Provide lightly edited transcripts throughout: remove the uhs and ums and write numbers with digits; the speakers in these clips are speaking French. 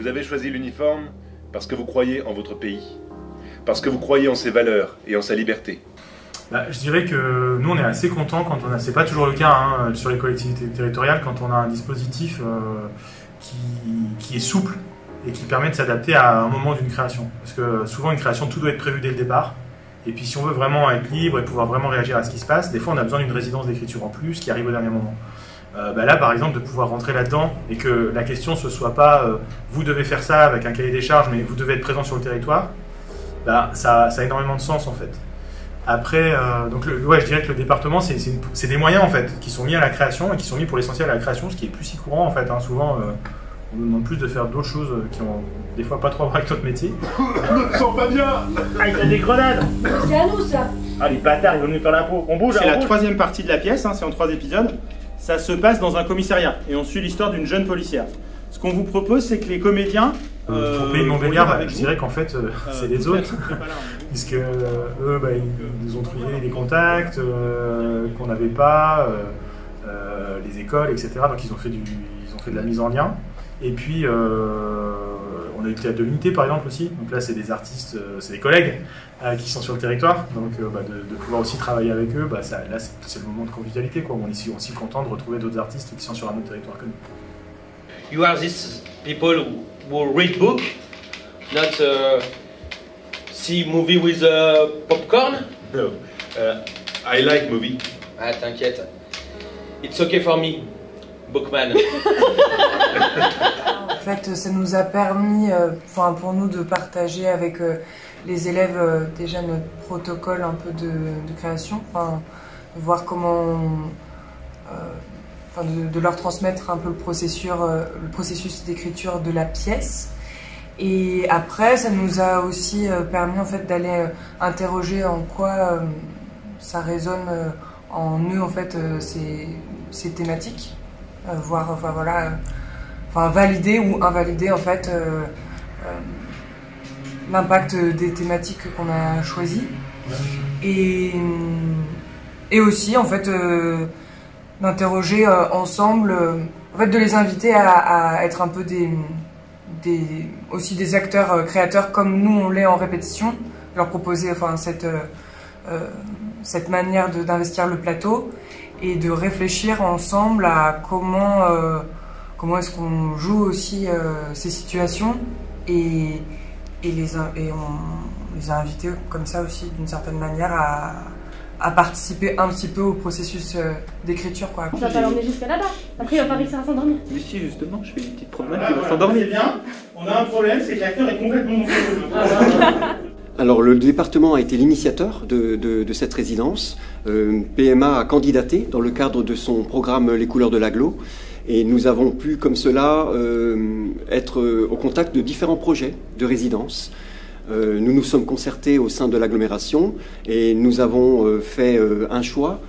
avez choisi l'uniforme parce que vous croyez en votre pays, parce que vous croyez en ses valeurs et en sa liberté. Je dirais que nous on est assez contents quand on a, c'est pas toujours le cas sur les collectivités territoriales, quand on a un dispositif qui est souple et qui permet de s'adapter à un moment d'une création. Parce que souvent une création, tout doit être prévu dès le départ. Et puis si on veut vraiment être libre et pouvoir vraiment réagir à ce qui se passe, des fois on a besoin d'une résidence d'écriture en plus qui arrive au dernier moment. Là par exemple de pouvoir rentrer là-dedans et que la question ce soit pas vous devez faire ça avec un cahier des charges mais vous devez être présent sur le territoire, ça a énormément de sens en fait. Après, je dirais que le département c'est des moyens en fait qui sont mis à la création et qui sont mis pour l'essentiel à la création, ce qui est plus si courant en fait. Souvent on nous demande plus de faire d'autres choses qui ont des fois pas trop à voir avec notre métier. Je me sens pas bien. Ah, il y a des grenades. C'est à nous ça. Ah, les bâtards, ils vont nous faire la peau. On bouge. C'est la troisième partie de la pièce, c'est en 3 épisodes. Ça se passe dans un commissariat et on suit l'histoire d'une jeune policière. Ce qu'on vous propose, c'est que les comédiens... Pour Pays de Montbéliard, je dirais qu'en fait, c'est les autres, puisque eux, ils nous ont trouvé des contacts qu'on n'avait pas, les écoles, etc. Donc ils ont fait de la mise en lien. Et puis, on a eu le théâtre de l'Unité, par exemple, aussi. Donc là, c'est des artistes, c'est des collègues qui sont sur le territoire. Donc de pouvoir aussi travailler avec eux, là, c'est le moment de convivialité, quoi. On est aussi content de retrouver d'autres artistes qui sont sur un autre territoire que nous. You are these people who read book, not see movie with popcorn? No, I like movie. Ah, t'inquiète. It's okay for me, Bookman. En fait, ça nous a permis, pour nous, de partager avec les élèves déjà notre protocole un peu de création, de voir comment, de leur transmettre un peu le processus d'écriture de la pièce. Et après, ça nous a aussi permis en fait d'aller interroger en quoi ça résonne en eux en fait ces thématiques, valider ou invalider en fait l'impact des thématiques qu'on a choisies et aussi en fait d'interroger ensemble, en fait de les inviter à être un peu aussi des acteurs créateurs comme nous on l'est en répétition, leur proposer cette manière d'investir le plateau et de réfléchir ensemble à comment est-ce qu'on joue aussi ces situations et on les a invités comme ça aussi d'une certaine manière à participer un petit peu au processus d'écriture, quoi. On va pas l'emmener jusqu'à là-bas. Après, il va pas réussir à s'endormir. Mais si, justement, je fais une petite promenade, il va s'endormir. C'est bien. On a un problème, c'est que l'acteur est complètement Alors, le département a été l'initiateur de cette résidence. PMA a candidaté dans le cadre de son programme Les couleurs de l'agglo. Et nous avons pu, comme cela, être au contact de différents projets de résidence. Nous nous sommes concertés au sein de l'agglomération et nous avons fait un choix,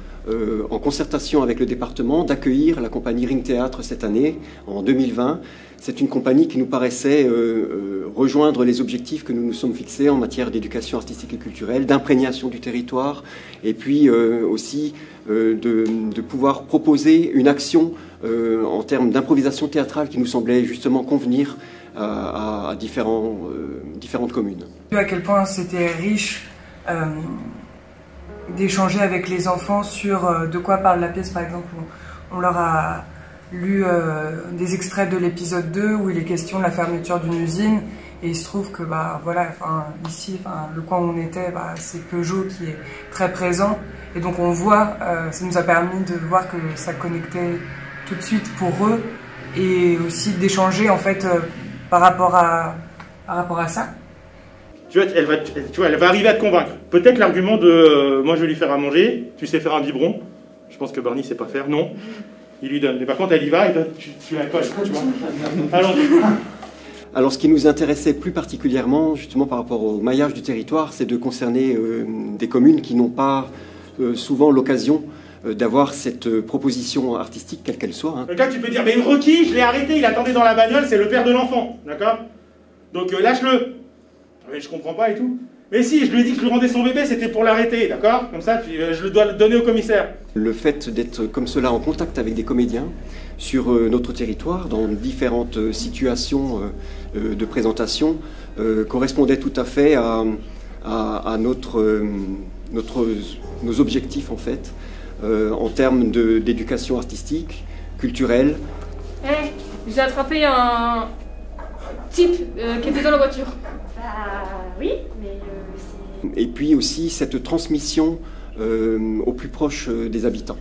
en concertation avec le département, d'accueillir la compagnie Ring Théâtre cette année, en 2020. C'est une compagnie qui nous paraissait rejoindre les objectifs que nous nous sommes fixés en matière d'éducation artistique et culturelle, d'imprégnation du territoire, et puis aussi de pouvoir proposer une action en termes d'improvisation théâtrale qui nous semblait justement convenir à différentes communes. À quel point c'était riche d'échanger avec les enfants sur de quoi parle la pièce, par exemple. On leur a lu des extraits de l'épisode 2 où il est question de la fermeture d'une usine et il se trouve que ici, le coin où on était, c'est Peugeot qui est très présent et donc on voit, ça nous a permis de voir que ça connectait tout de suite pour eux et aussi d'échanger en fait par rapport à ça. Tu vois, elle va arriver à te convaincre. Peut-être l'argument de moi je vais lui faire à manger, tu sais faire un biberon. Je pense que Barney sait pas faire, non. Il lui donne. Mais par contre, elle y va et toi, tu la colles, tu vois. Alors, ce qui nous intéressait plus particulièrement, justement par rapport au maillage du territoire, c'est de concerner des communes qui n'ont pas souvent l'occasion d'avoir cette proposition artistique, quelle qu'elle soit. Donc là, tu peux dire, mais Rocky, je l'ai arrêté, il attendait dans la bagnole, c'est le père de l'enfant, d'accord? Donc lâche-le. Mais je comprends pas et tout. Mais si, je lui ai dit que je lui rendais son bébé, c'était pour l'arrêter, d'accord? Comme ça, je le dois le donner au commissaire. Le fait d'être comme cela en contact avec des comédiens sur notre territoire, dans différentes situations de présentation, correspondait tout à fait à nos objectifs en fait, en termes d'éducation artistique, culturelle. Hey, j'ai attrapé un type qui était dans la voiture. Oui, mais Et puis aussi cette transmission au plus proche des habitants.